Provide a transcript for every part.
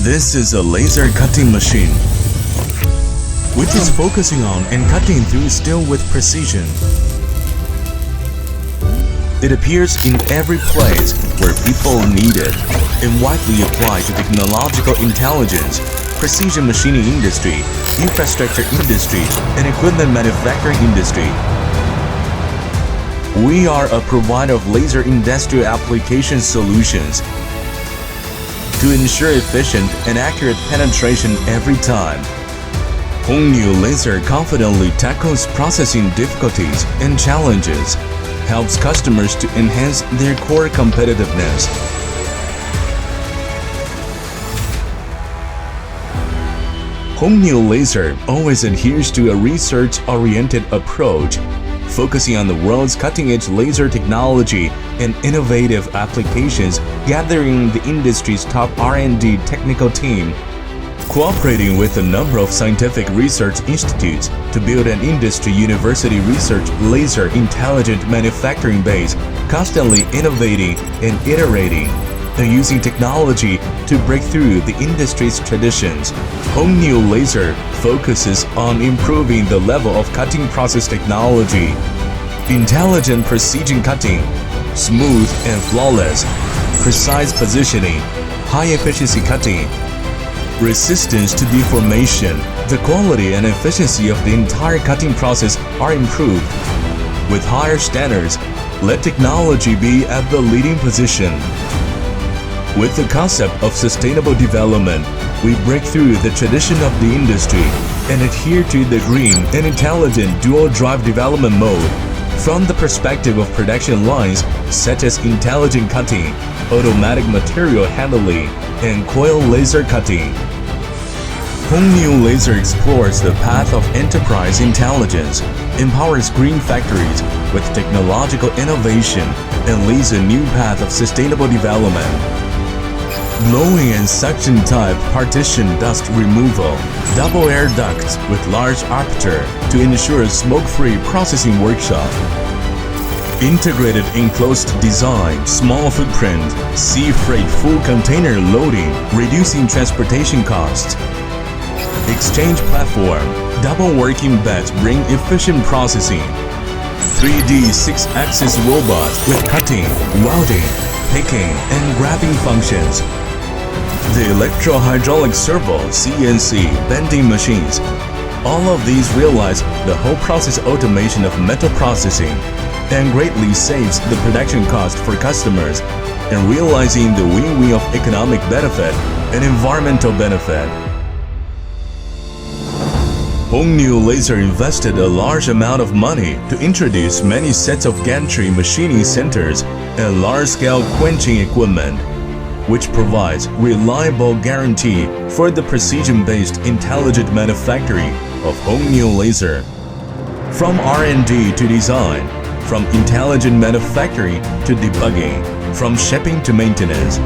This is a laser cutting machine, which is focusing on and cutting through steel with precision. It appears in every place where people need it and widely applied to technological intelligence, precision machining industry, infrastructure industry, and equipment manufacturing industry. We are a provider of laser industrial application solutions to ensure efficient and accurate penetration every time. Hongniu Laser confidently tackles processing difficulties and challenges, helps customers to enhance their core competitiveness. Hongniu Laser always adheres to a research-oriented approach, focusing on the world's cutting-edge laser technology and innovative applications, gathering the industry's top R&D technical team, cooperating with a number of scientific research institutes to build an industry university research laser intelligent manufacturing base, constantly innovating and iterating, and using technology to break through the industry's traditions. Hongniu Laser focuses on improving the level of cutting process technology, intelligent precision cutting, smooth and flawless, precise positioning, high-efficiency cutting, resistance to deformation. The quality and efficiency of the entire cutting process are improved. With higher standards, let technology be at the leading position. With the concept of sustainable development, we break through the tradition of the industry and adhere to the green and intelligent dual-drive development mode. From the perspective of production lines such as intelligent cutting, automatic material handling, and coil laser cutting, Hongniu Laser explores the path of enterprise intelligence, empowers green factories with technological innovation, and leads a new path of sustainable development. Blowing and suction type partition dust removal, double air ducts with large aperture to ensure smoke-free processing workshop. Integrated enclosed design, small footprint, sea freight full container loading, reducing transportation costs. Exchange platform, double working beds bring efficient processing. 3D 6-axis robots with cutting, welding, picking, and grabbing functions. The electro-hydraulic servo CNC bending machines. All of these realize the whole process automation of metal processing and greatly saves the production cost for customers and realizing the win-win of economic benefit and environmental benefit. Hongniu Laser invested a large amount of money to introduce many sets of gantry machining centers and large-scale quenching equipment, which provides reliable guarantee for the precision-based intelligent manufacturing of Hongniu Laser. From R&D to design, from intelligent manufacturing to debugging, from shipping to maintenance,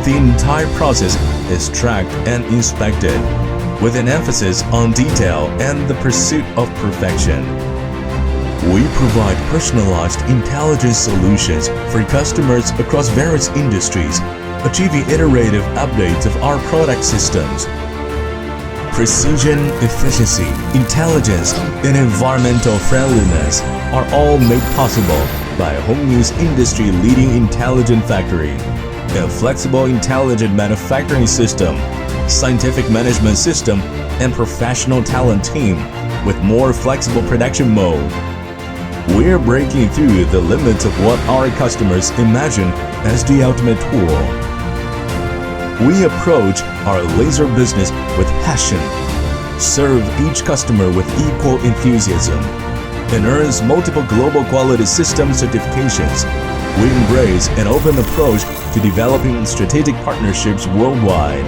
the entire process is tracked and inspected, with an emphasis on detail and the pursuit of perfection. We provide personalized intelligence solutions for customers across various industries, achieving iterative updates of our product systems. Precision, efficiency, intelligence, and environmental friendliness are all made possible by Hongniu's industry-leading intelligent factory, a flexible intelligent manufacturing system, scientific management system, and professional talent team with more flexible production mode. We're breaking through the limits of what our customers imagine as the ultimate tool. We approach our laser business with passion, serve each customer with equal enthusiasm, and earns multiple global quality system certifications. We embrace an open approach to developing strategic partnerships worldwide.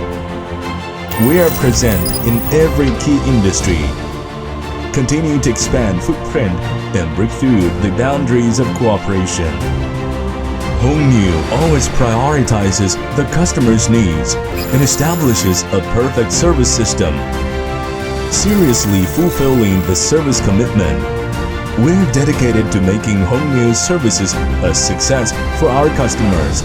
We are present in every key industry, continue to expand footprint and break through the boundaries of cooperation. Hongniu always prioritizes the customer's needs and establishes a perfect service system, seriously fulfilling the service commitment. We're dedicated to making Hongniu's services a success for our customers.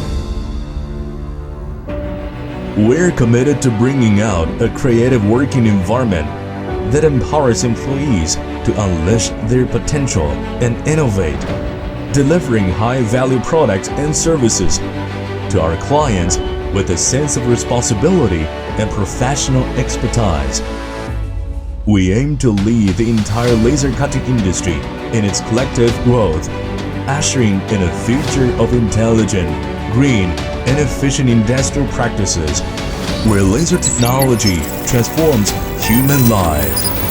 We're committed to bringing out a creative working environment that empowers employees to unleash their potential and innovate, delivering high-value products and services to our clients with a sense of responsibility and professional expertise. We aim to lead the entire laser cutting industry in its collective growth, ushering in a future of intelligent, green, and efficient industrial practices where laser technology transforms human life.